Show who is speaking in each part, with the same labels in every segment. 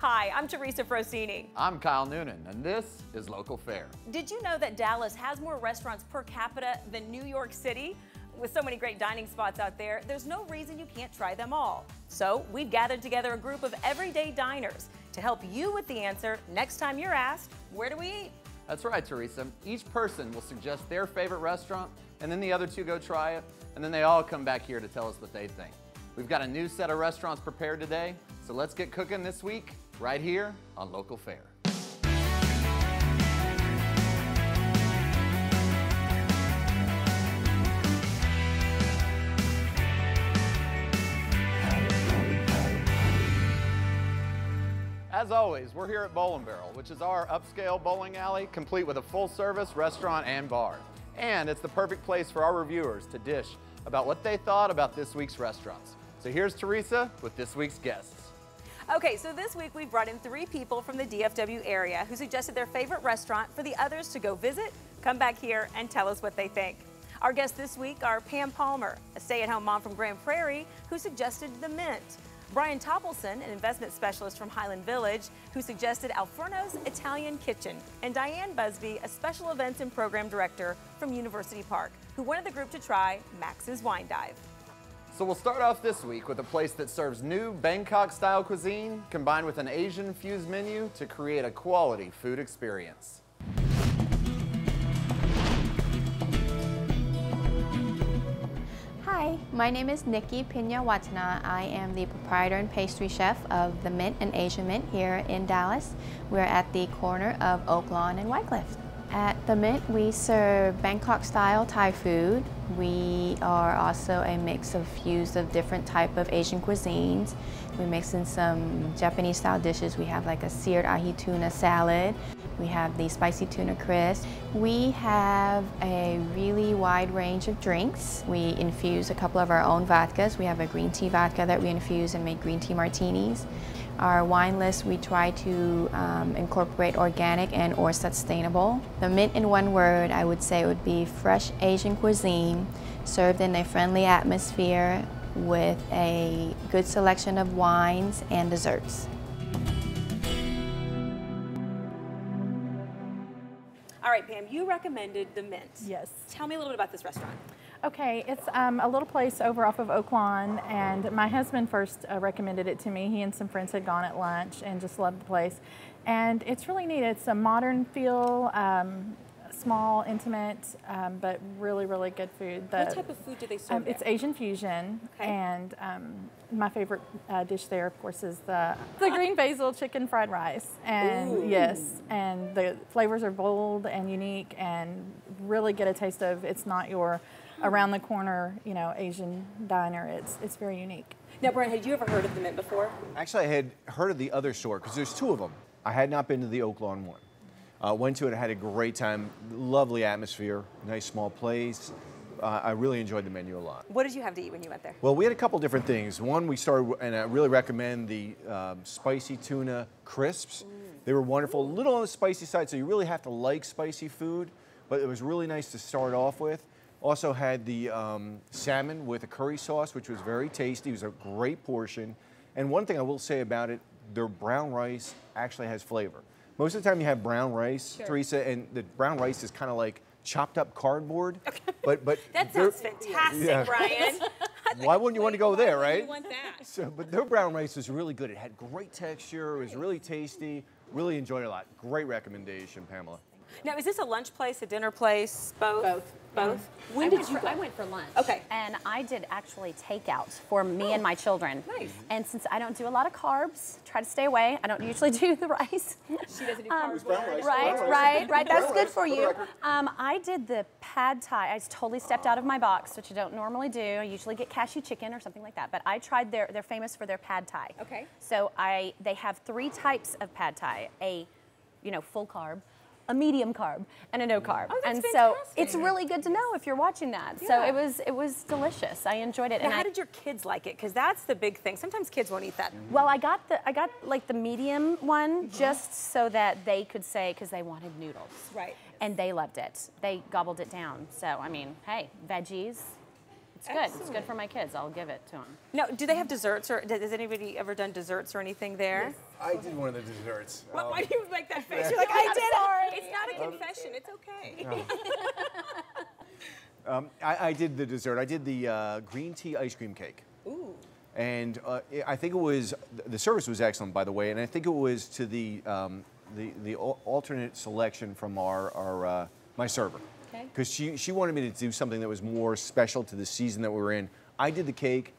Speaker 1: Hi, I'm Teresa Frosini.
Speaker 2: I'm Kyle Noonan, and this is Local Fare.
Speaker 1: Did you know that Dallas has more restaurants per capita than New York City? With so many great dining spots out there, there's no reason you can't try them all. So we've gathered together a group of everyday diners to help you with the answer next time you're asked, where do we eat?
Speaker 2: That's right, Teresa. Each person will suggest their favorite restaurant, and then the other two go try it, and then they all come back here to tell us what they think. We've got a new set of restaurants prepared today, so let's get cooking this week right here on Local Fare. As always, we're here at Bowl & Barrel, which is our upscale bowling alley, complete with a full-service restaurant and bar. And it's the perfect place for our reviewers to dish about what they thought about this week's restaurants. So here's Teresa with this week's guests.
Speaker 1: Okay, so this week we've brought in 3 people from the DFW area who suggested their favorite restaurant for the others to go visit, come back here, and tell us what they think. Our guests this week are Pam Palmer, a stay-at-home mom from Grand Prairie, who suggested The Mint. Brian Toppelson, an investment specialist from Highland Village, who suggested Alforno's Italian Kitchen, and Diane Busby, a special events and program director from University Park, who wanted the group to try Max's Wine Dive.
Speaker 2: So we'll start off this week with a place that serves new Bangkok-style cuisine combined with an Asian-infused menu to create a quality food experience.
Speaker 3: Hi, my name is Nikki Pina-Watana. I am the proprietor and pastry chef of The Mint and Asian Mint here in Dallas. We're at the corner of Oak Lawn and Wycliffe. At The Mint, we serve Bangkok-style Thai food. We are also a mix of fuse of different type of Asian cuisines. We mix in some Japanese-style dishes. We have like a seared ahi tuna salad. We have the spicy tuna crisp. We have a really wide range of drinks. We infuse a couple of our own vodkas. We have a green tea vodka that we infuse and make green tea martinis. Our wine list, we try to incorporate organic and or sustainable. The Mint in one word, I would say, would be fresh Asian cuisine served in a friendly atmosphere with a good selection of wines and desserts.
Speaker 1: All right, Pam, you recommended The Mint.
Speaker 4: Yes.
Speaker 1: Tell me a little bit about this restaurant.
Speaker 4: Okay, it's a little place over off of Oak Lawn, and my husband first recommended it to me. He and some friends had gone at lunch and just loved the place. And it's really neat. It's a modern feel, small, intimate, but really, really good food.
Speaker 1: What type of food do they serve
Speaker 4: It's Asian fusion,
Speaker 1: okay.
Speaker 4: And my favorite dish there, of course, is the green basil chicken fried rice. And
Speaker 1: ooh.
Speaker 4: yes, and the flavors are bold and unique, and really get a taste of. It's not your around the corner, you know, Asian diner. It's very unique.
Speaker 1: Now, Brian, had you ever heard of The Mint before?
Speaker 5: Actually, I had heard of the other store because there's 2 of them. I had not been to the Oak Lawn one. Went to it, had a great time, lovely atmosphere, nice small place. I really enjoyed the menu a lot.
Speaker 1: What did you have to eat when you went there?
Speaker 5: Well, we had a couple different things. One, we started, and I really recommend the spicy tuna crisps. They were wonderful, a little on the spicy side, so you really have to like spicy food, but it was really nice to start off with. Also had the salmon with a curry sauce, which was very tasty. It was a great portion. And one thing I will say about it, their brown rice actually has flavor. Most of the time you have brown rice, sure. Teresa, and the brown rice is kind of like chopped up cardboard.
Speaker 1: Okay.
Speaker 5: But
Speaker 1: that sounds fantastic, yeah. Brian.
Speaker 5: Why wouldn't you want to go there, right?
Speaker 1: You want that.
Speaker 5: So, but their brown rice was really good. It had great texture. It was really tasty. Really enjoyed it a lot. Great recommendation, Pamela.
Speaker 1: Now, is this a lunch place, a dinner place, both?
Speaker 6: Both.
Speaker 1: Both?
Speaker 6: When did you go? I went for lunch.
Speaker 1: Okay.
Speaker 6: And I did actually takeout for me and my children.
Speaker 1: Nice.
Speaker 6: And since I don't do a lot of carbs, try to stay away. I don't usually do the rice.
Speaker 1: She doesn't do carbs.
Speaker 6: Right. That's good for you. I did the pad thai. I totally stepped out of my box, which I don't normally do. I usually get cashew chicken or something like that. But I tried they're famous for their pad thai.
Speaker 1: Okay.
Speaker 6: So they have 3 types of pad thai. A, full carb, a medium carb, and a no carb.
Speaker 1: Oh, that's
Speaker 6: and
Speaker 1: fantastic.
Speaker 6: So it's really good to know if you're watching that.
Speaker 1: Yeah.
Speaker 6: So it was delicious. I enjoyed it.
Speaker 1: Now,
Speaker 6: and
Speaker 1: how did your kids like it? Because that's the big thing. Sometimes kids won't eat that.
Speaker 6: Well, I got like the medium one just so that they could say, because they wanted noodles.
Speaker 1: Right.
Speaker 6: And they loved it. They gobbled it down. So I mean, hey, veggies. It's good.
Speaker 1: Excellent.
Speaker 6: It's good for my kids. I'll give it to them.
Speaker 1: Now, do they have desserts, or has anybody ever done desserts or anything there?
Speaker 7: Yes.
Speaker 5: I did one of the desserts.
Speaker 1: Why do you make that face? You're like, I did it. It's not a confession. It's okay.
Speaker 5: I did the dessert. I did the green tea ice cream cake.
Speaker 1: Ooh.
Speaker 5: And I think it was, the service was excellent, by the way, and I think it was to the alternate selection from my server.
Speaker 6: Okay.
Speaker 5: Because she wanted me to do something that was more special to the season that we were in. I did the cake.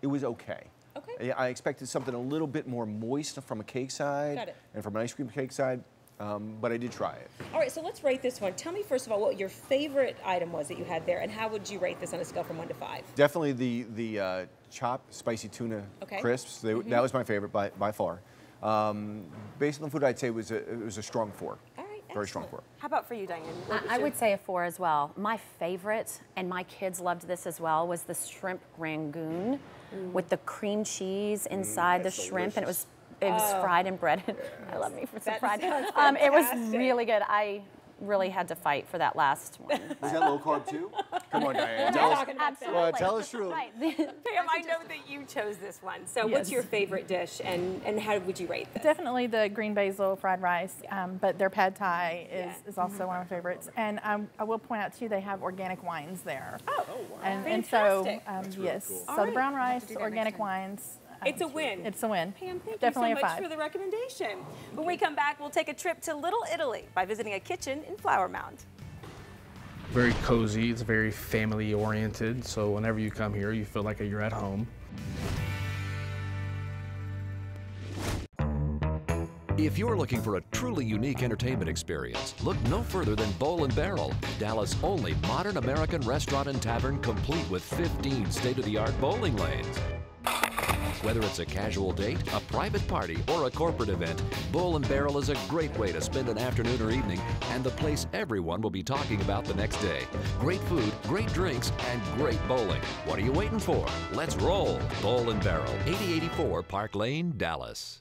Speaker 5: It was okay.
Speaker 1: Okay.
Speaker 5: I expected something a little bit more moist from a cake side.
Speaker 1: Got it.
Speaker 5: And from an ice cream cake side, but I did try it.
Speaker 1: All right, so let's rate this one. Tell me first of all what your favorite item was that you had there, and how would you rate this on a scale from 1 to 5?
Speaker 5: Definitely the chopped spicy tuna crisps. That was my favorite by far. Based on the food, I'd say it was a strong 4.
Speaker 1: All right,
Speaker 5: very strong 4.
Speaker 1: How about for you, Diane?
Speaker 6: I would say a 4 as well. My favorite, and my kids loved this as well, was the shrimp rangoon with the cream cheese inside the shrimp, and it was fried and breaded. I love me for some fried. It was really good. I really had to fight for that last one.
Speaker 5: Is that low carb too? Come on, Diane.
Speaker 6: Absolutely.
Speaker 5: Tell us truly.
Speaker 6: Right.
Speaker 1: Pam, I know that you chose this one. So what's your favorite dish, and how would you rate this?
Speaker 4: Definitely the green basil fried rice, but their pad thai is also one of my favorites. And I will point out too, they have organic wines there.
Speaker 1: Oh, wow.
Speaker 4: And so,
Speaker 1: Fantastic.
Speaker 4: yes,
Speaker 1: All
Speaker 4: so the
Speaker 1: right.
Speaker 4: brown rice, organic wines.
Speaker 1: It's a win.
Speaker 4: It's a win.
Speaker 1: Pam, thank
Speaker 4: Definitely
Speaker 1: you so
Speaker 4: a
Speaker 1: much
Speaker 4: 5.
Speaker 1: for the recommendation. When we come back, we'll take a trip to Little Italy by visiting a kitchen in Flower Mound.
Speaker 7: Very cozy, it's very family oriented, so whenever you come here, you feel like you're at home.
Speaker 8: If you're looking for a truly unique entertainment experience, look no further than Bowl & Barrel, Dallas' only modern American restaurant and tavern complete with 15 state-of-the-art bowling lanes. Whether it's a casual date, a private party, or a corporate event, Bowl & Barrel is a great way to spend an afternoon or evening, and the place everyone will be talking about the next day. Great food, great drinks, and great bowling. What are you waiting for? Let's roll. Bowl & Barrel, 8084 Park Lane, Dallas.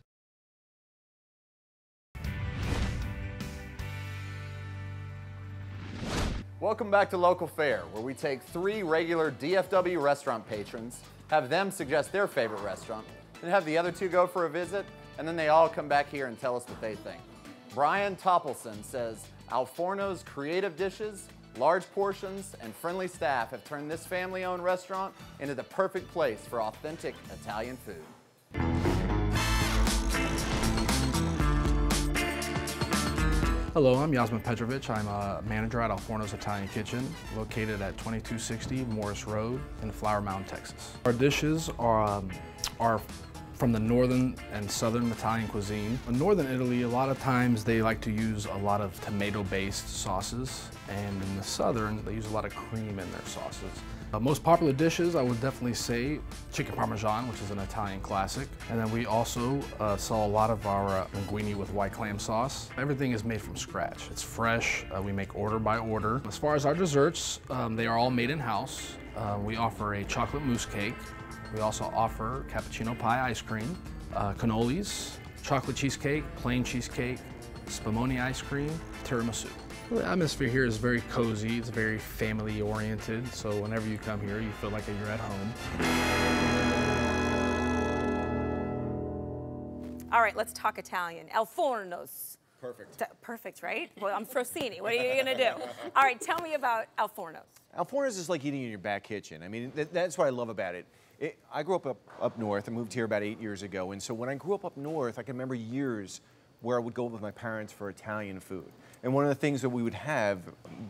Speaker 2: Welcome back to Local Fare, where we take 3 regular DFW restaurant patrons, have them suggest their favorite restaurant, then have the other 2 go for a visit, and then they all come back here and tell us what they think. Brian Toppelson says, Alforno's creative dishes, large portions, and friendly staff have turned this family-owned restaurant into the perfect place for authentic Italian food.
Speaker 7: Hello, I'm Yasmin Petrovic. I'm a manager at Alforno's Italian Kitchen, located at 2260 Morris Road in Flower Mound, Texas. Our dishes are from the northern and southern Italian cuisine. In northern Italy, a lot of times they like to use a lot of tomato-based sauces, and in the southern, they use a lot of cream in their sauces. Most popular dishes, I would definitely say chicken parmesan, which is an Italian classic. And then we also sell a lot of our linguine with white clam sauce. Everything is made from scratch. It's fresh. We make order by order. As far as our desserts, they are all made in-house. We offer a chocolate mousse cake. We also offer cappuccino pie ice cream, cannolis, chocolate cheesecake, plain cheesecake, spumoni ice cream, tiramisu. The atmosphere here is very cozy, it's very family oriented, so whenever you come here, you feel like you're at home.
Speaker 1: All right, let's talk Italian. Alforno's.
Speaker 5: Perfect.
Speaker 1: Perfect, right? Well, I'm Frosini. What are you gonna do? All right, tell me about Alforno's.
Speaker 5: Alforno's is like eating in your back kitchen. I mean, that's what I love about it. I grew up north. I moved here about 8 years ago, and so when I grew up north, I can remember years where I would go with my parents for Italian food. And one of the things that we would have,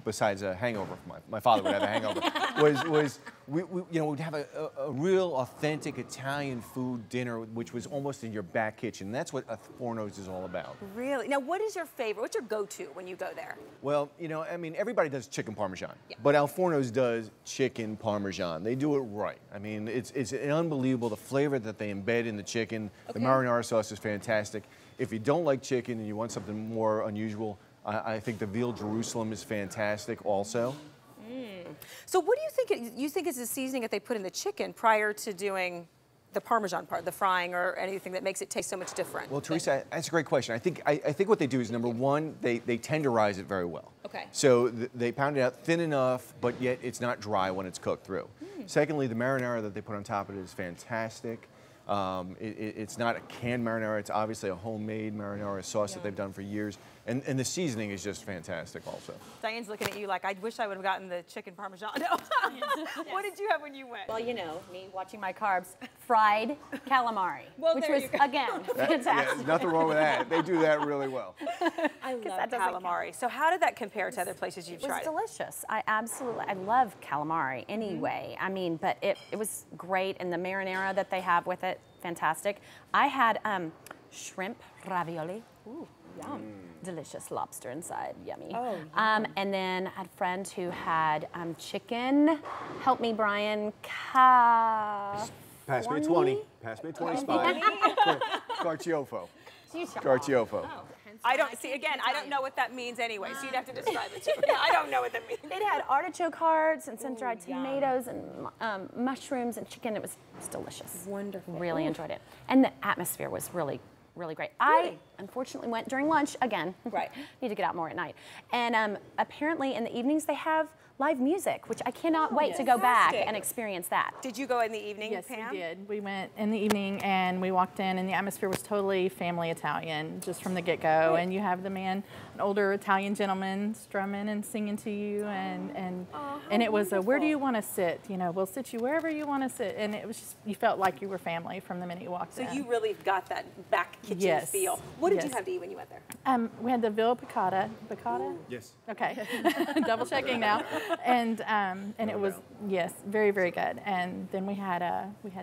Speaker 5: besides a hangover, my father would have a hangover, was we'd have a real authentic Italian food dinner, which was almost in your back kitchen. That's what Forno's is all about.
Speaker 1: Really? Now, what is your favorite? What's your go-to when you go there?
Speaker 5: Well, I mean, everybody does chicken parmesan, but Alforno's does chicken parmesan. They do it right. I mean, it's unbelievable, the flavor that they embed in the chicken. The marinara sauce is fantastic. If you don't like chicken and you want something more unusual, I think the veal Jerusalem is fantastic also.
Speaker 1: So what do you think is the seasoning that they put in the chicken prior to doing the Parmesan part, the frying or anything that makes it taste so much different?
Speaker 5: Well, Teresa, that's a great question. I think what they do is, number one, they tenderize it very well.
Speaker 1: Okay.
Speaker 5: So they pound it out thin enough, but yet it's not dry when it's cooked through. Secondly, the marinara that they put on top of it is fantastic. It's not a canned marinara. It's obviously a homemade marinara sauce that they've done for years. And the seasoning is just fantastic also.
Speaker 1: Diane's looking at you like, I wish I would have gotten the chicken parmesan. What did you have when you went?
Speaker 6: Well, you know, me watching my carbs, fried calamari,
Speaker 1: Well,
Speaker 6: which
Speaker 1: there
Speaker 6: was,
Speaker 1: you go.
Speaker 6: again,
Speaker 5: Yeah,
Speaker 6: fantastic.
Speaker 5: there's nothing wrong with that. They do that really well.
Speaker 1: I love
Speaker 6: that doesn't
Speaker 1: calamari. So how did that compare to other places you've
Speaker 6: It was
Speaker 1: tried?
Speaker 6: delicious. I love calamari anyway. I mean, but it was great, and the marinara that they have with it, fantastic. I had shrimp ravioli. Ooh, yum. Delicious lobster inside, yummy.
Speaker 1: Oh,
Speaker 6: and then I had a friend who had chicken. Help me, Brian.
Speaker 5: Pass me a 20. Pass me a 20 spot. Carciofo. Carciofo.
Speaker 1: I don't see. Again, I don't know what that means anyway. So you'd have to describe it to me. I don't know what that means.
Speaker 6: It had artichoke hearts and sun-dried tomatoes and mushrooms and chicken. It was delicious.
Speaker 1: Wonderful.
Speaker 6: Really enjoyed it. And the atmosphere was really great. I unfortunately went during lunch again.
Speaker 1: Right.
Speaker 6: Need to get out more at night. And apparently in the evenings they have live music, which I cannot wait to go back
Speaker 1: Fantastic.
Speaker 6: and experience that.
Speaker 1: Did you go in the evening,
Speaker 4: Yes,
Speaker 1: Pam?
Speaker 4: we did. We went in the evening and we walked in, and the atmosphere was totally family Italian just from the get-go. And you have the man, an older Italian gentleman, strumming and singing to you, and it was a, where do you want to sit? You know, we'll sit you wherever you want to sit, and it was just, you felt like you were family from the minute you walked in.
Speaker 1: So you really got that back kitchen feel. What did you have to eat when you went there?
Speaker 4: We had the Villa Piccata. Piccata?
Speaker 5: Yes.
Speaker 4: Okay, double checking now, and it was very good. And then we had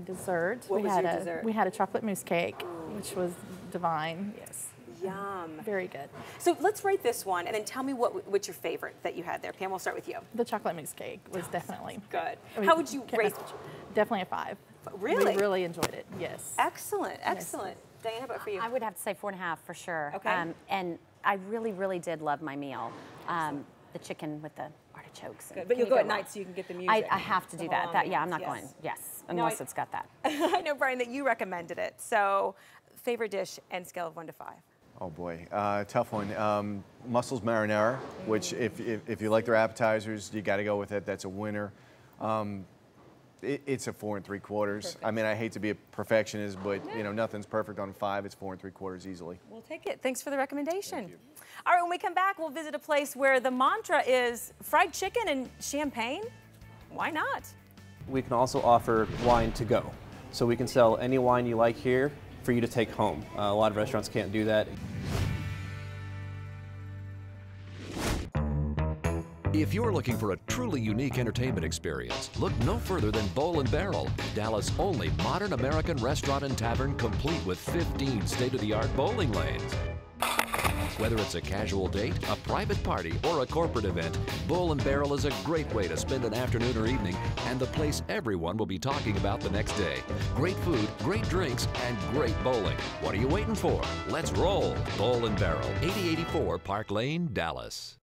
Speaker 4: dessert.
Speaker 1: What was your dessert?
Speaker 4: We had a chocolate mousse cake, which was divine. Yes.
Speaker 1: Yum.
Speaker 4: Very good.
Speaker 1: So let's rate this one, and then tell me what's your favorite that you had there. Pam, we'll start with you.
Speaker 4: The chocolate mousse cake was definitely
Speaker 1: Good.
Speaker 4: I mean,
Speaker 1: How would you
Speaker 4: can't
Speaker 1: rate?
Speaker 4: mess with you. Definitely a 5.
Speaker 1: Really?
Speaker 4: We really enjoyed it. Yes.
Speaker 1: Excellent. Excellent. Diane, how about for you?
Speaker 6: I would have to say 4.5 for sure.
Speaker 1: Okay.
Speaker 6: And I really did love my meal. The chicken with the artichokes.
Speaker 1: Good. But you'll go at night so you can get the music.
Speaker 6: I have to do that. I'm not going. Yes, unless it's got that.
Speaker 1: I know, Brian, that you recommended it. So, favorite dish and scale of 1 to 5.
Speaker 5: Oh boy, tough one. Mussels marinara, which if you like their appetizers, you got to go with it. That's a winner. It's a 4 3/4. Perfect. I mean, I hate to be a perfectionist, but you know, nothing's perfect on 5. It's 4 3/4 easily.
Speaker 1: We'll take it. Thanks for the recommendation. All right, when we come back, we'll visit a place where the mantra is fried chicken and champagne. Why not?
Speaker 9: We can also offer wine to go. So we can sell any wine you like here for you to take home. A lot of restaurants can't do that.
Speaker 8: If you're looking for a truly unique entertainment experience, look no further than Bowl & Barrel, Dallas' only modern American restaurant and tavern complete with 15 state-of-the-art bowling lanes. Whether it's a casual date, a private party, or a corporate event, Bowl & Barrel is a great way to spend an afternoon or evening, and the place everyone will be talking about the next day. Great food, great drinks, and great bowling. What are you waiting for? Let's roll. Bowl & Barrel, 8084 Park Lane, Dallas.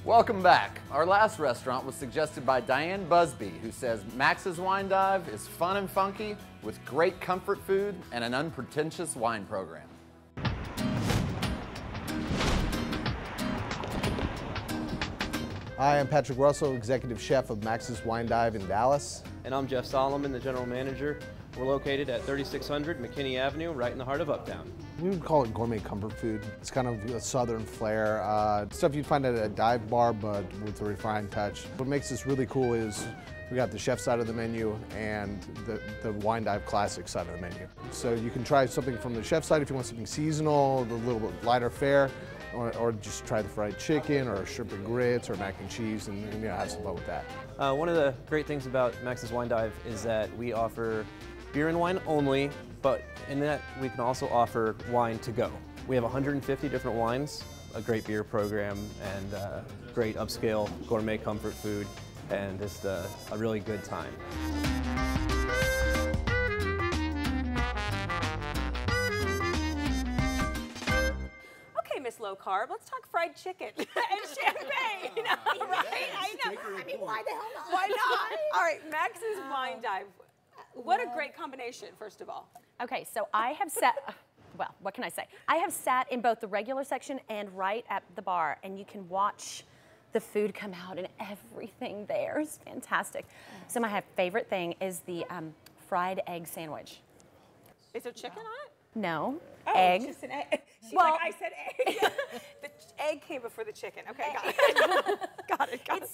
Speaker 2: Welcome back. Our last restaurant was suggested by Diane Busby, who says Max's Wine Dive is fun and funky with great comfort food and an unpretentious wine program.
Speaker 10: Hi, I'm Patrick Russell, Executive Chef of Max's Wine Dive in Dallas.
Speaker 9: And I'm Jeff Solomon, the General Manager. We're located at 3600 McKinney Avenue, right in the heart of Uptown.
Speaker 10: We would call it gourmet comfort food. It's kind of a southern flair. Stuff you'd find at a dive bar, but with a refined touch. What makes this really cool is we got the chef side of the menu and the wine dive classic side of the menu. So you can try something from the chef side if you want something seasonal, a little bit lighter fare, or just try the fried chicken or shrimp and grits or mac and cheese and you know, have some fun with that.
Speaker 9: One of the great things about Max's Wine Dive is that we offer beer and wine only, but in that we can also offer wine to go. We have 150 different wines, a great beer program, and great upscale gourmet comfort food, and just a really good time.
Speaker 1: Okay, Miss Low Carb, let's talk fried chicken and champagne. Right? I know. I mean, why the hell not? Why not? All right, Max's Wine Dive. What a great combination, first of all.
Speaker 6: Okay, so I have set. well, what can I say? I have sat in both the regular section and right at the bar, and you can watch the food come out, and everything there is fantastic. So my favorite thing is the fried egg sandwich.
Speaker 1: Is there chicken on it?
Speaker 6: No,
Speaker 1: Oh,
Speaker 6: egg.
Speaker 1: just an egg. She's
Speaker 6: Well-
Speaker 1: like, I said egg. The egg came before the chicken. Okay, got it. got it.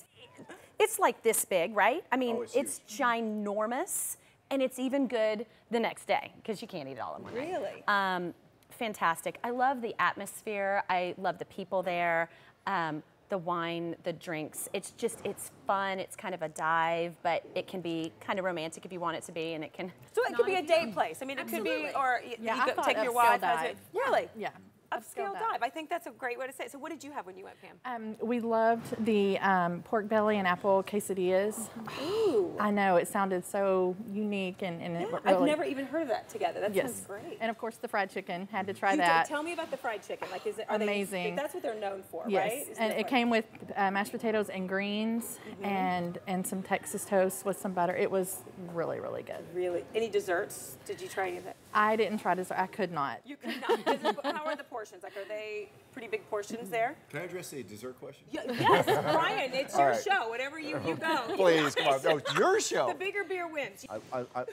Speaker 6: It's like this big, right? I mean,
Speaker 5: Oh, it's
Speaker 6: it's ginormous, and it's even good the next day because you can't eat it all in one night.
Speaker 1: Really?
Speaker 6: Fantastic. I love the atmosphere. I love the people there. The wine, the drinks. It's fun. It's kind of a dive, but it can be kind of romantic if you want it to be, and it can.
Speaker 1: So it could be a date place. I mean, it could be, or
Speaker 4: Yeah,
Speaker 1: you
Speaker 4: I
Speaker 1: go
Speaker 4: thought
Speaker 1: take your
Speaker 4: upscale
Speaker 1: wife.
Speaker 4: dive.
Speaker 1: Really?
Speaker 4: Yeah.
Speaker 1: Upscale dive. I think that's a great way to say it. So what did you have when you went, Pam?
Speaker 4: We loved the pork belly and apple quesadillas.
Speaker 1: Ooh.
Speaker 4: I know, it sounded so unique and it really...
Speaker 1: I've never even heard of that together. That sounds great.
Speaker 4: And of course the fried chicken, had to try
Speaker 1: You
Speaker 4: that.
Speaker 1: Tell me about the fried chicken. Like, are
Speaker 4: Amazing.
Speaker 1: That's what they're known for,
Speaker 4: Yes,
Speaker 1: right?
Speaker 4: and it came with mashed potatoes and greens and some Texas toast with some butter. It was really, really good.
Speaker 1: Really? Any desserts? Did you try any of that?
Speaker 4: I didn't try dessert. I could not.
Speaker 1: You could not. How are the portions? Like, are they pretty big portions there?
Speaker 5: Can I address the dessert question?
Speaker 1: Yes, Brian, it's your
Speaker 5: right.
Speaker 1: show. Whatever you go.
Speaker 5: Please, come on. No, it's your show.
Speaker 1: The bigger beer wins.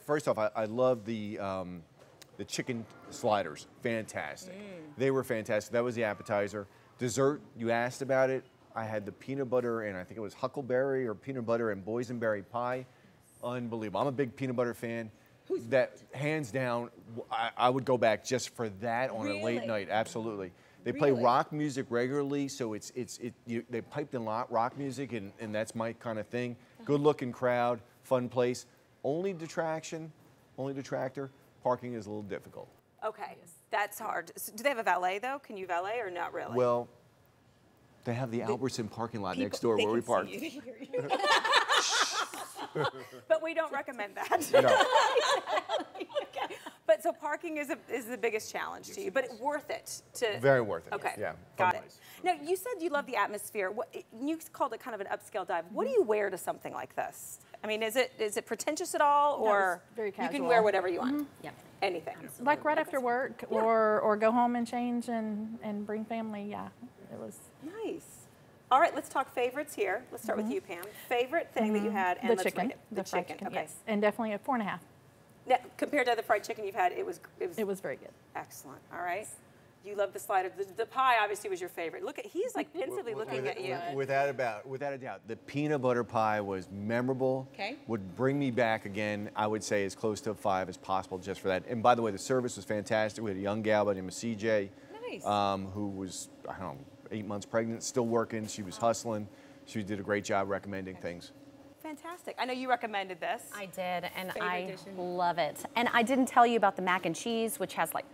Speaker 5: First off, I love the chicken sliders. Fantastic. They were fantastic. That was the appetizer. Dessert, you asked about it. I had the peanut butter and I think it was huckleberry or peanut butter and boysenberry pie. Unbelievable. I'm a big peanut butter fan. That hands down, I would go back just for that on a late night. Absolutely. They play rock music regularly, so they piped in rock music, and that's my kind of thing. Good looking crowd, fun place. Only detractor, parking is a little difficult.
Speaker 1: Okay, that's hard. So do they have a valet though? Can you valet or not really?
Speaker 5: Well, they have the Albertson parking lot next door where we park.
Speaker 1: But we don't recommend that.
Speaker 5: No.
Speaker 1: Okay. But so parking is the biggest challenge to you, but it's worth it to.
Speaker 5: Very worth it.
Speaker 1: Okay.
Speaker 5: Yeah.
Speaker 1: Got
Speaker 5: fun
Speaker 1: it. Now you said you love the atmosphere. You called it kind of an upscale dive. What do you wear to something like this? I mean, is it pretentious at all, or
Speaker 4: it's very
Speaker 1: you can
Speaker 4: casual.
Speaker 1: wear whatever you want?
Speaker 6: Yeah.
Speaker 1: Anything.
Speaker 4: Like right after work or go home and change and bring family. Yeah, it was.
Speaker 1: Nice. All right, let's talk favorites here. Let's start with you, Pam. Favorite thing that you had, and
Speaker 4: The
Speaker 1: let's
Speaker 4: chicken.
Speaker 1: rate it.
Speaker 4: The fried
Speaker 1: chicken.
Speaker 4: chicken,
Speaker 1: Okay.
Speaker 4: yes. And definitely a 4.5.
Speaker 1: Now, compared to the fried chicken you've had, it was
Speaker 4: very good.
Speaker 1: excellent. All right. You love the slider. The pie obviously was your favorite. Look at, he's like pensively looking at you.
Speaker 5: Without a doubt, the peanut butter pie was memorable.
Speaker 1: Okay.
Speaker 5: Would bring me back again. I would say as close to a 5 as possible just for that. And by the way, the service was fantastic. We had a young gal by the name of CJ, who was, I don't know, 8 months pregnant, still working. She was hustling. She did a great job recommending things.
Speaker 1: Fantastic. I know you recommended this.
Speaker 6: I did, and
Speaker 1: Favorite
Speaker 6: I
Speaker 1: dish in-
Speaker 6: love it. And I didn't tell you about the mac and cheese, which has like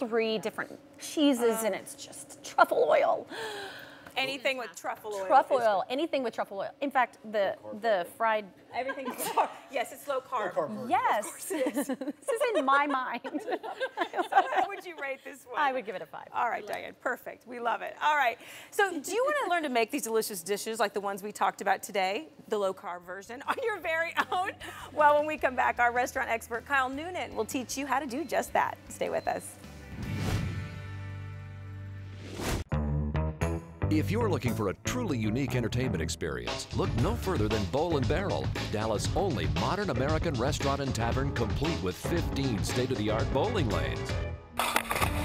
Speaker 6: 3 different cheeses, and it's just truffle oil.
Speaker 1: Anything with truffle oil.
Speaker 6: Truffle
Speaker 1: is-
Speaker 6: oil, anything with truffle oil. In fact, the fried.
Speaker 1: Everything. Yes, it's low carb.
Speaker 6: Yes, this is in my mind.
Speaker 1: So how would you rate this one?
Speaker 6: I would give it a 5.
Speaker 1: All right, Diane, perfect. We love it. All right. So do you want to learn to make these delicious dishes like the ones we talked about today, the low-carb version, on your very own? Well, when we come back, our restaurant expert, Kyle Noonan, will teach you how to do just that. Stay with us.
Speaker 8: If you're looking for a truly unique entertainment experience, look no further than Bowl and Barrel, Dallas' only modern American restaurant and tavern complete with 15 state-of-the-art bowling lanes.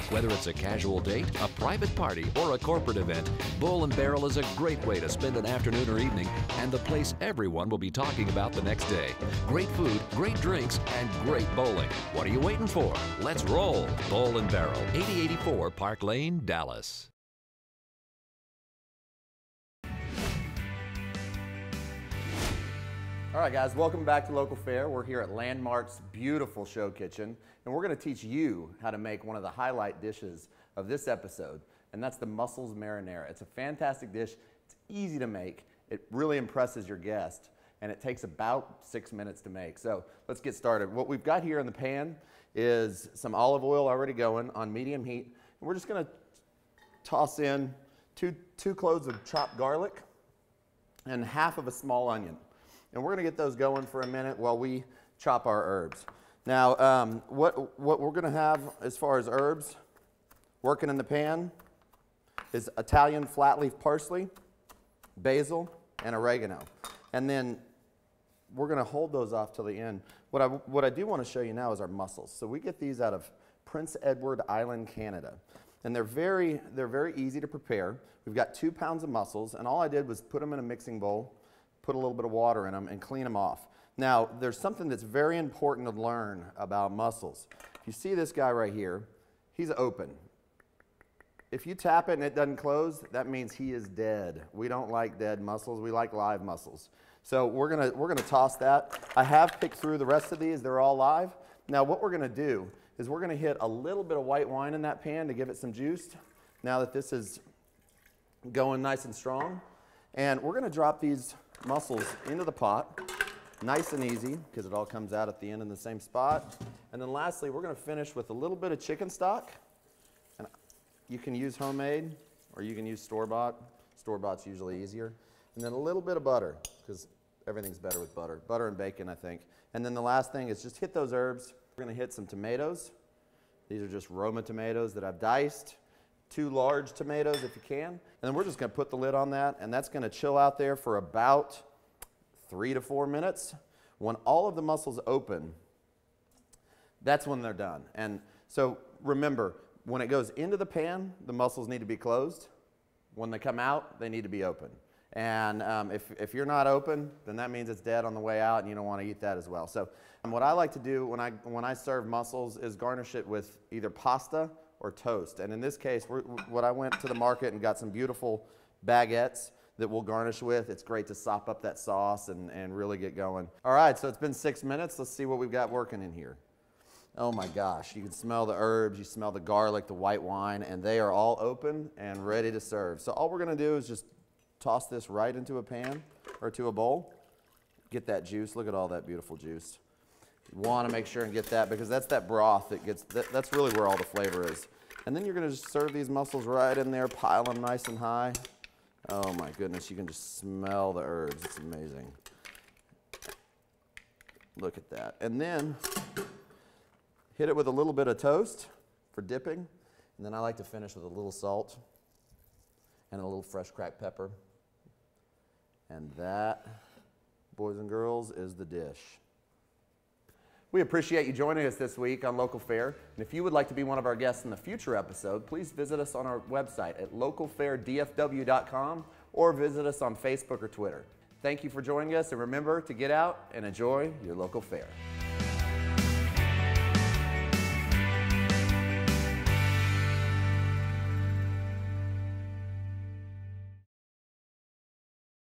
Speaker 8: Whether it's a casual date, a private party, or a corporate event, Bowl and Barrel is a great way to spend an afternoon or evening and the place everyone will be talking about the next day. Great food, great drinks, and great bowling. What are you waiting for? Let's roll. Bowl and Barrel, 8084 Park Lane, Dallas.
Speaker 2: All right, guys, welcome back to Local Fare. We're here at Landmark's beautiful show kitchen, and we're going to teach you how to make one of the highlight dishes of this episode, and that's the mussels marinara. It's a fantastic dish. It's easy to make. It really impresses your guest, and it takes about 6 minutes to make. So let's get started. What we've got here in the pan is some olive oil already going on medium heat, and we're just going to toss in two cloves of chopped garlic and half of a small onion. And we're going to get those going for a minute while we chop our herbs. Now, what we're going to have as far as herbs Working in the pan is Italian flat leaf parsley, basil, and oregano. And then we're gonna hold those off till the end. What I do wanna show you now is our mussels. So we get these out of Prince Edward Island, Canada. And they're very easy to prepare. We've got 2 pounds of mussels, and all I did was put them in a mixing bowl, put a little bit of water in them, and clean them off. Now, there's something that's very important to learn about mussels. If you see this guy right here, he's open. If you tap it and it doesn't close, that means he is dead. We don't like dead mussels, we like live mussels. So we're gonna toss that. I have picked through the rest of these, they're all live. Now what we're gonna do is we're gonna hit a little bit of white wine in that pan to give it some juice, now that this is going nice and strong. And we're gonna drop these mussels into the pot, nice and easy, because it all comes out at the end in the same spot. And then lastly, we're gonna finish with a little bit of chicken stock. And you can use homemade, or you can use store-bought. Store-bought's usually easier. And then a little bit of butter, because everything's better with butter. Butter and bacon, I think. And then the last thing is just hit those herbs. We're gonna hit some tomatoes. These are just Roma tomatoes that I've diced. 2 large tomatoes if you can. And then we're just gonna put the lid on that, and that's gonna chill out there for about 3 to 4 minutes. When all of the mussels open, that's when they're done. And so remember, when it goes into the pan, the mussels need to be closed. When they come out, they need to be open. And if you're not open, then that means it's dead on the way out, and you don't want to eat that as well. So what I like to do when I serve mussels is garnish it with either pasta or toast. And in this case, I went to the market and got some beautiful baguettes that we'll garnish with. It's great to sop up that sauce and really get going. All right, so it's been 6 minutes. Let's see what we've got working in here. Oh my gosh, you can smell the herbs, you smell the garlic, the white wine, and they are all open and ready to serve. So all we're gonna do is just toss this right into a pan or to a bowl. Get that juice, look at all that beautiful juice. You wanna make sure and get that, because that's that broth that gets, that's really where all the flavor is. And then you're gonna just serve these mussels right in there, pile them nice and high. Oh my goodness, you can just smell the herbs, it's amazing. Look at that. And then, hit it with a little bit of toast for dipping, and then I like to finish with a little salt and a little fresh cracked pepper. And that, boys and girls, is the dish. We appreciate you joining us this week on Local Fare. And if you would like to be one of our guests in the future episode, please visit us on our website at localfaredfw.com or visit us on Facebook or Twitter. Thank you for joining us, and remember to get out and enjoy your local fare.